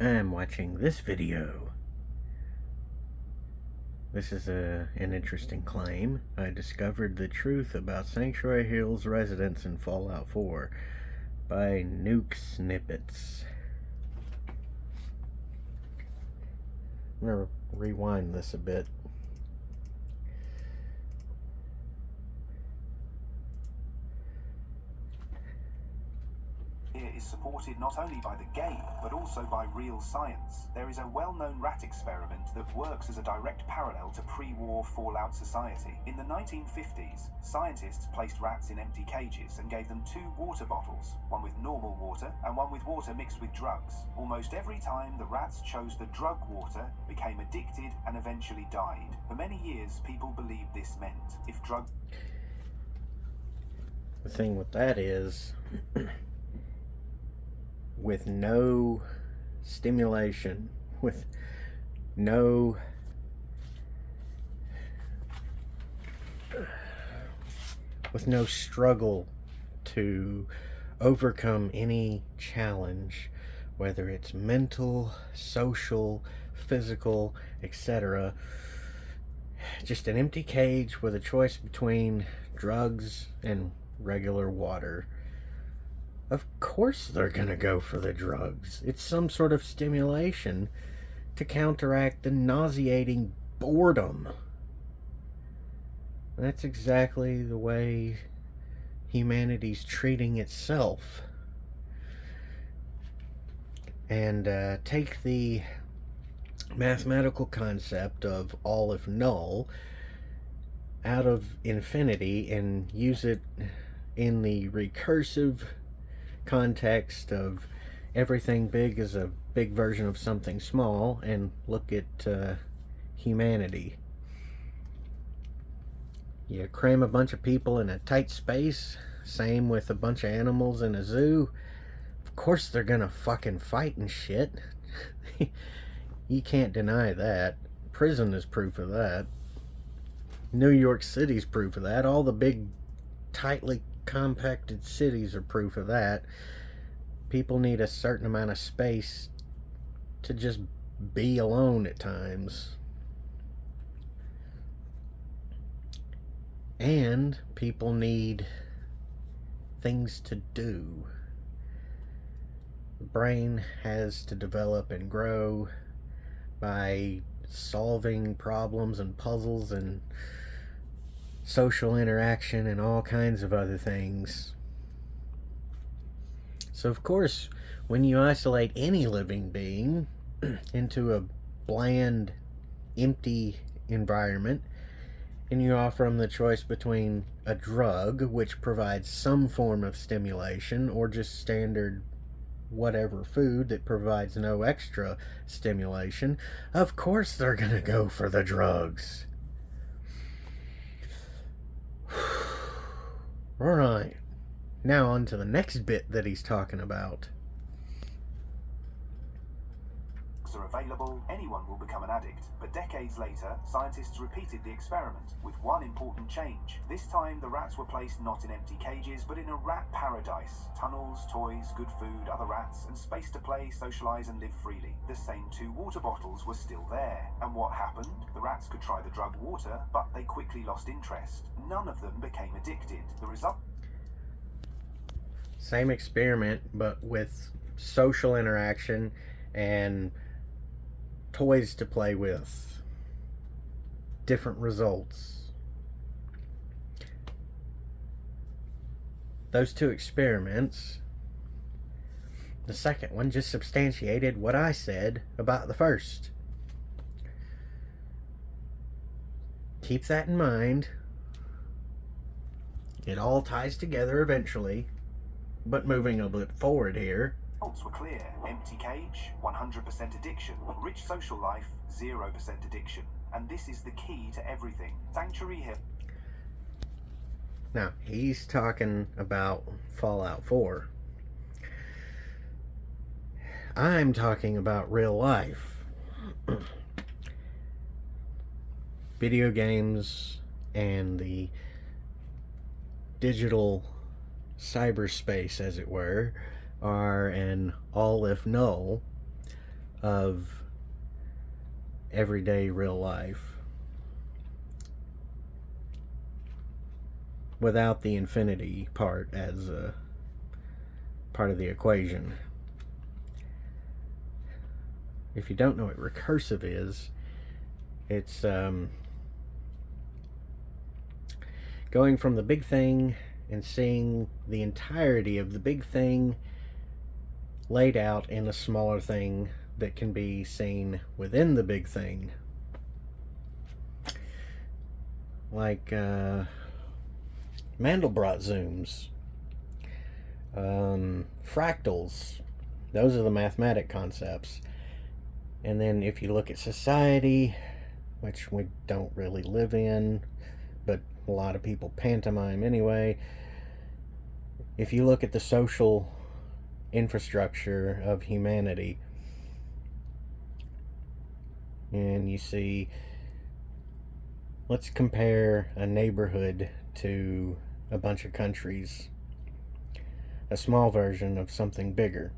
I'm watching this video. This is an interesting claim. I discovered the truth about Sanctuary Hills residents in Fallout 4 by Nuke Snippets. I'm going to rewind this a bit. Is supported not only by the game, but also by real science. There is a well-known rat experiment that works as a direct parallel to pre-war Fallout society. In the 1950s, scientists placed rats in empty cages and gave them 2 water bottles, one with normal water and one with water mixed with drugs. Almost every time the rats chose the drug water, became addicted and eventually died. For many years, people believed this meant if drug... The thing with that is, with no stimulation, with no struggle to overcome any challenge, whether it's mental, social, physical, etc. Just an empty cage with a choice between drugs and regular water. Of course they're gonna go for the drugs. It's some sort of stimulation to counteract the nauseating boredom. That's exactly the way humanity's treating itself. And take the mathematical concept of all if null out of infinity and use it in the recursive context of everything big is a big version of something small, and look at humanity. You cram a bunch of people in a tight space, same with a bunch of animals in a zoo. Of course they're gonna fucking fight and shit. You can't deny that. Prison is proof of that. New York City's proof of that. All the big, tightly compacted cities are proof of that. People need a certain amount of space to just be alone at times. And people need things to do. The brain has to develop and grow by solving problems and puzzles and social interaction and all kinds of other things. So of course, when you isolate any living being into a bland, empty environment, and you offer them the choice between a drug, which provides some form of stimulation, or just standard whatever food that provides no extra stimulation, of course they're gonna go for the drugs. Alright, now on to the next bit that he's talking about. Are available, anyone will become an addict. But decades later, scientists repeated the experiment with one important change. This time, the rats were placed not in empty cages, but in a rat paradise. Tunnels, toys, good food, other rats, and space to play, socialize, and live freely. The same 2 water bottles were still there. And what happened? The rats could try the drug water, but they quickly lost interest. None of them became addicted. The result... Same experiment, but with social interaction and toys to play with. Different results. Those 2 experiments, the second one just substantiated what I said about the first. Keep that in mind. It all ties together eventually. But moving a bit forward here, results were clear. Empty cage, 100% addiction. Rich social life, 0% addiction. And this is the key to everything. Sanctuary Hill. Now, he's talking about Fallout 4. I'm talking about real life. Video games and the digital cyberspace, as it were, are an all if null of everyday real life without the infinity part as a part of the equation. If you don't know what recursive is, it's going from the big thing and seeing the entirety of the big thing laid out in a smaller thing that can be seen within the big thing. Like Mandelbrot zooms, fractals. Those are the mathematic concepts. And then if you look at society, which we don't really live in, but a lot of people pantomime anyway, if you look at the social infrastructure of humanity and you see, let's compare a neighborhood to a bunch of countries, a small version of something bigger.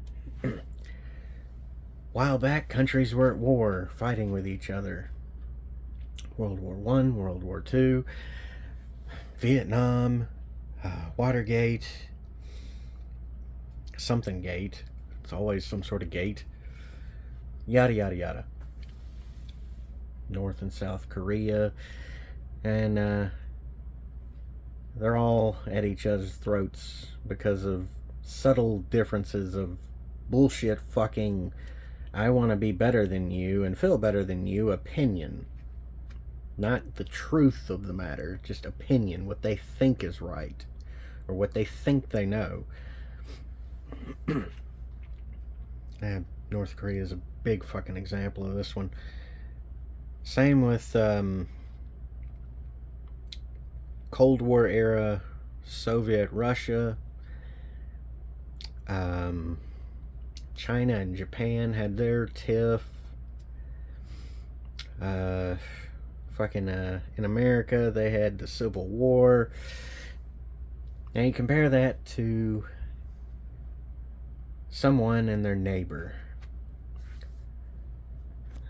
While back, countries were at war, fighting with each other. World War I, World War II, Vietnam, Watergate, something gate. It's always some sort of gate. Yada, yada, yada. North and South Korea. And they're all at each other's throats because of subtle differences of bullshit fucking I want to be better than you and feel better than you opinion. Not the truth of the matter, just opinion, what they think is right, or what they think they know. North Korea is a big fucking example of this one. Same with Cold War era Soviet Russia. China and Japan had their tiff. In America, they had the Civil War. Now you compare that to someone and their neighbor.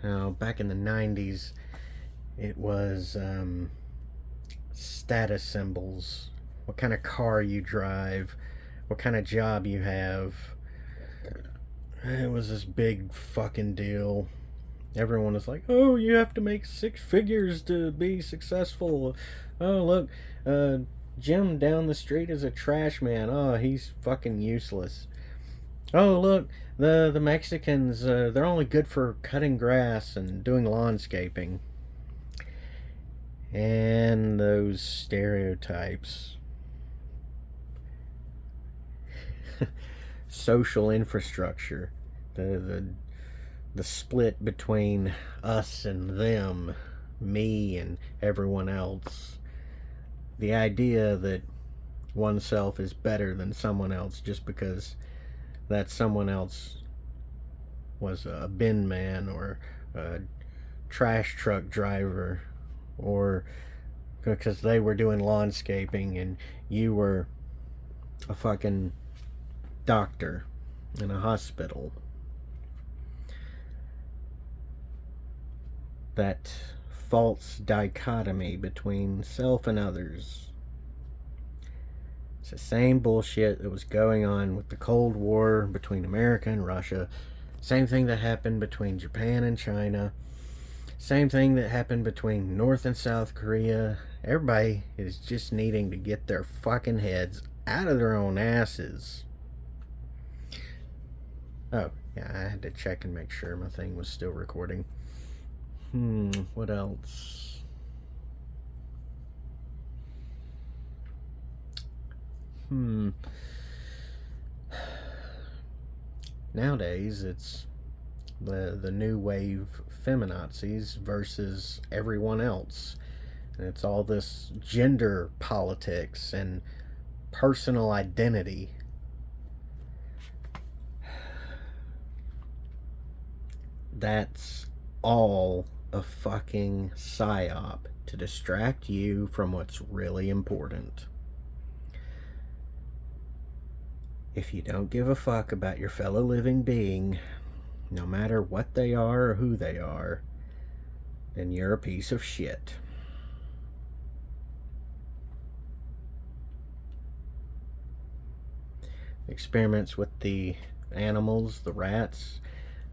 Now, back in the 90s, it was status symbols. What kind of car you drive, what kind of job you have. It was this big fucking deal. Everyone was like, oh, you have to make 6 figures to be successful. Oh, look, Jim down the street is a trash man. Oh, he's fucking useless. Oh, look, the Mexicans, they're only good for cutting grass and doing lawnscaping. And those stereotypes. Social infrastructure. The split between us and them, me and everyone else. The idea that oneself is better than someone else just because that someone else was a bin man or a trash truck driver, or because they were doing lawnscaping and you were a fucking doctor in a hospital. That false dichotomy between self and others. It's the same bullshit that was going on with the Cold War between America and Russia. Same thing that happened between Japan and China. Same thing that happened between North and South Korea. Everybody is just needing to get their fucking heads out of their own asses. Oh, yeah, I had to check and make sure my thing was still recording. What else? Nowadays, it's the new wave feminazis versus everyone else. And it's all this gender politics and personal identity. That's all a fucking psyop to distract you from what's really important. If you don't give a fuck about your fellow living being, no matter what they are or who they are, then you're a piece of shit. Experiments with the animals, the rats,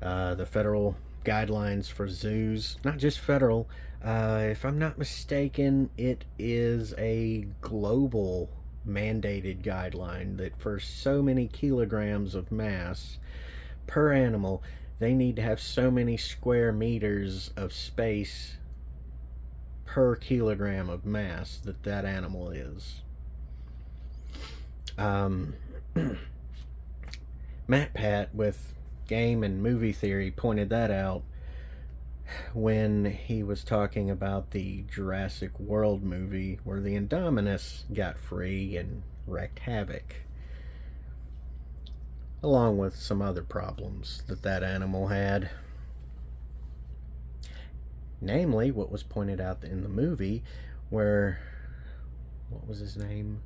the federal guidelines for zoos, not just federal. If I'm not mistaken, it is a global mandated guideline that for so many kilograms of mass per animal, they need to have so many square meters of space per kilogram of mass that animal is. Matt Pat with Game and Movie Theory pointed that out when he was talking about the Jurassic World movie where the Indominus got free and wreaked havoc, along with some other problems that animal had. Namely, what was pointed out in the movie where, what was his name?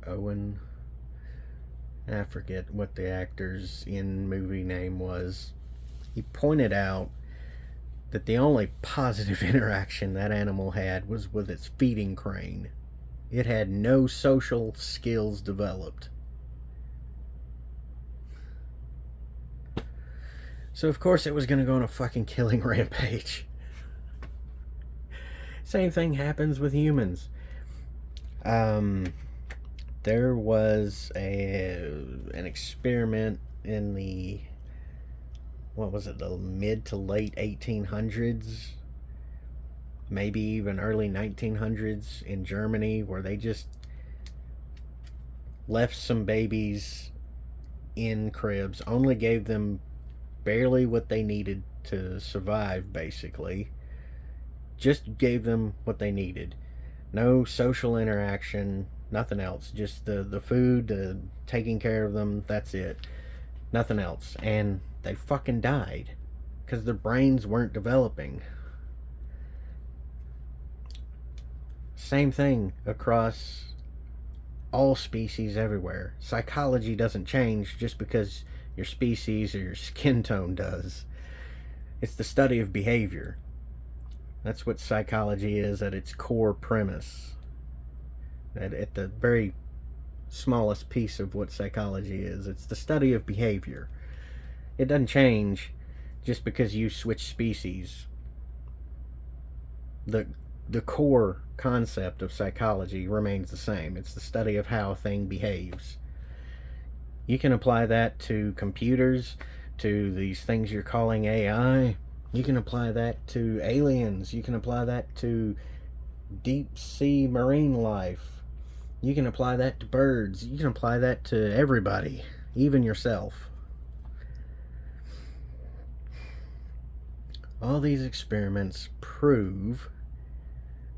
Owen. I forget what the actor's in movie name was. He pointed out that the only positive interaction that animal had was with its feeding crane. It had no social skills developed. So of course it was going to go on a fucking killing rampage. Same thing happens with humans. There was an experiment in the, what was it, the mid to late 1800s, maybe even early 1900s in Germany, where they just left some babies in cribs, only gave them barely what they needed to survive, basically. Just gave them what they needed. No social interaction, nothing else. Just the food, the taking care of them, that's it. Nothing else. And they fucking died because their brains weren't developing. Same thing across all species everywhere. Psychology doesn't change just because your species or your skin tone does. It's the study of behavior. That's what psychology is at its core premise. At the very smallest piece of what psychology is, it's the study of behavior. It doesn't change just because you switch species. The core concept of psychology remains the same. It's the study of how a thing behaves. You can apply that to computers, to these things you're calling AI. You can apply that to aliens. You can apply that to deep sea marine life. You can apply that to birds. You can apply that to everybody, even yourself. All these experiments prove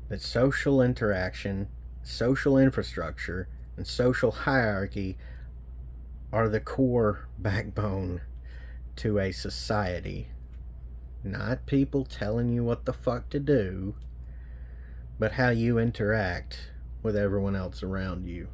that social interaction, social infrastructure, and social hierarchy are the core backbone to a society. Not people telling you what the fuck to do, but how you interact with everyone else around you.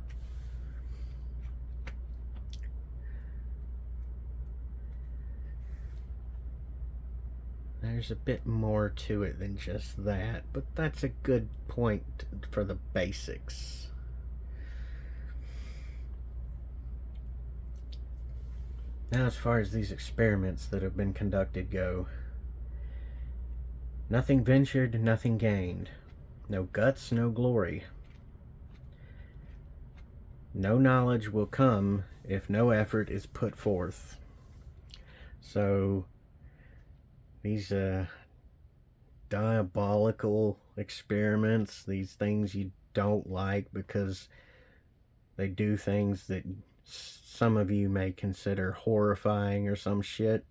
There's a bit more to it than just that, but that's a good point for the basics. Now, as far as these experiments that have been conducted go, nothing ventured, nothing gained. No guts, no glory. No knowledge will come if no effort is put forth. So, these diabolical experiments, these things you don't like because they do things that some of you may consider horrifying or some shit.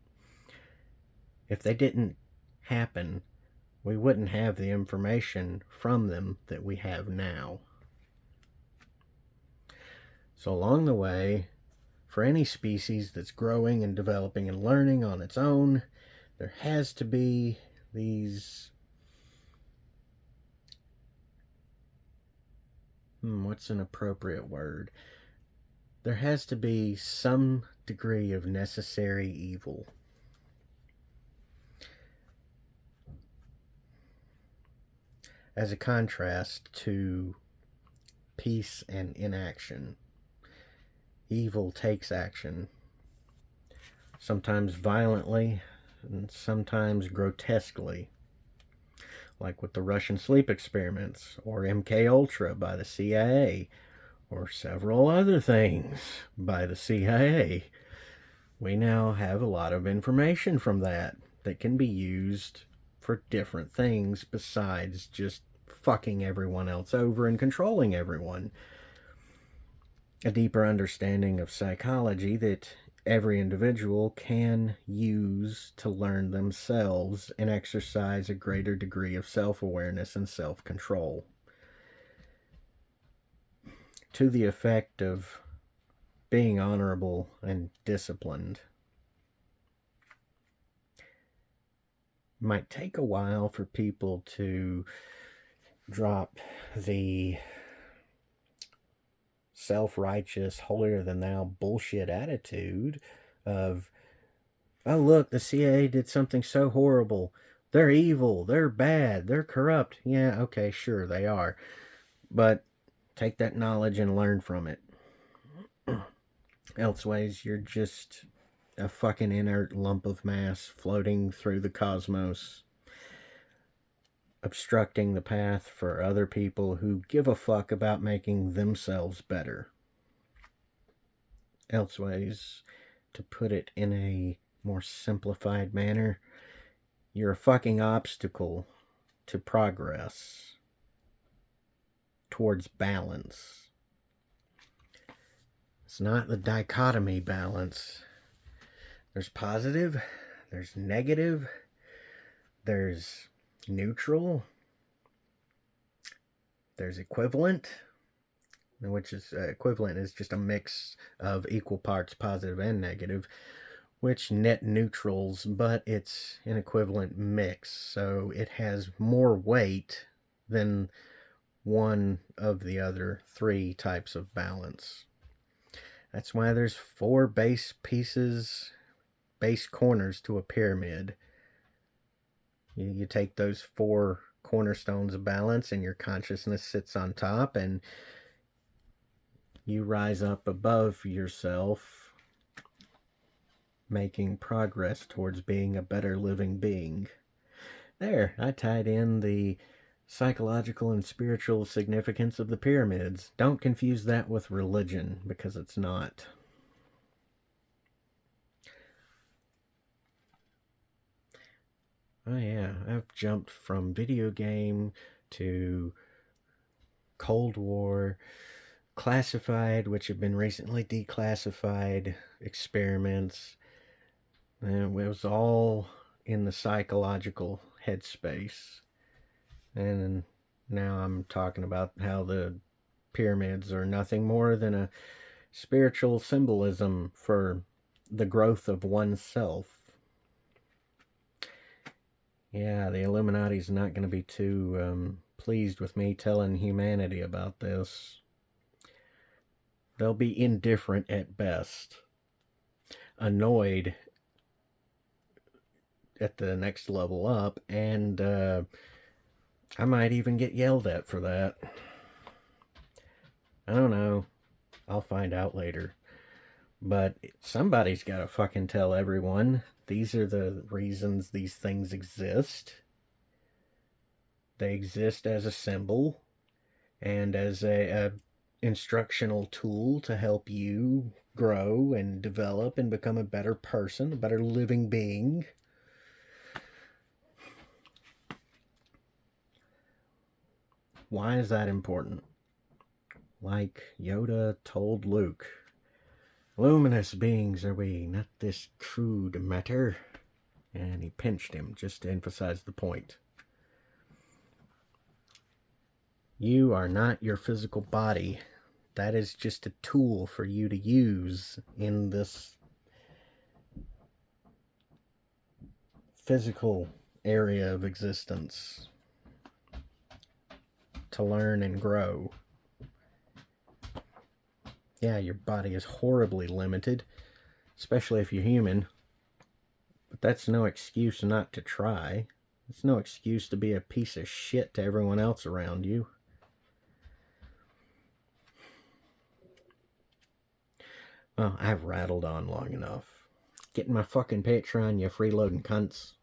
If they didn't happen, we wouldn't have the information from them that we have now. So along the way, for any species that's growing and developing and learning on its own, there has to be these, what's an appropriate word? There has to be some degree of necessary evil. as a contrast to peace and inaction. Evil takes action, sometimes violently and sometimes grotesquely, like with the Russian sleep experiments or MK Ultra by the CIA or several other things by the CIA. We now have a lot of information from that can be used for different things besides just fucking everyone else over and controlling everyone. A deeper understanding of psychology that every individual can use to learn themselves and exercise a greater degree of self-awareness and self-control, to the effect of being honorable and disciplined. It might take a while for people to drop the self-righteous, holier-than-thou bullshit attitude of, oh, look, the CIA did something so horrible. They're evil. They're bad. They're corrupt. Yeah, okay, sure, they are. But take that knowledge and learn from it. Elseways, you're just a fucking inert lump of mass floating through the cosmos, obstructing the path for other people who give a fuck about making themselves better. Elseways, to put it in a more simplified manner, you're a fucking obstacle to progress towards balance. It's not the dichotomy balance. There's positive, there's negative, there's neutral, there's equivalent, which is equivalent is just a mix of equal parts positive and negative, which net neutrals, but it's an equivalent mix, so it has more weight than one of the other three types of balance. That's why there's 4 base pieces, base corners to a pyramid. You take those 4 cornerstones of balance and your consciousness sits on top, and you rise up above yourself, making progress towards being a better living being. There, I tied in the psychological and spiritual significance of the pyramids. Don't confuse that with religion, because it's not. Oh yeah, I've jumped from video game to Cold War, classified, which have been recently declassified experiments. And it was all in the psychological headspace. And now I'm talking about how the pyramids are nothing more than a spiritual symbolism for the growth of oneself. Yeah, the Illuminati's not going to be too pleased with me telling humanity about this. They'll be indifferent at best, annoyed at the next level up, and I might even get yelled at for that. I don't know. I'll find out later. But somebody's got to fucking tell everyone these are the reasons these things exist. They exist as a symbol and as a instructional tool to help you grow and develop and become a better person, a better living being. Why is that important? Like Yoda told Luke, luminous beings are we, not this crude matter. And he pinched him just to emphasize the point. You are not your physical body. That is just a tool for you to use in this physical area of existence to learn and grow. Yeah, your body is horribly limited, especially if you're human, but that's no excuse not to try. It's no excuse to be a piece of shit to everyone else around you. Well, I've rattled on long enough. Get in my fucking Patreon, you freeloading cunts.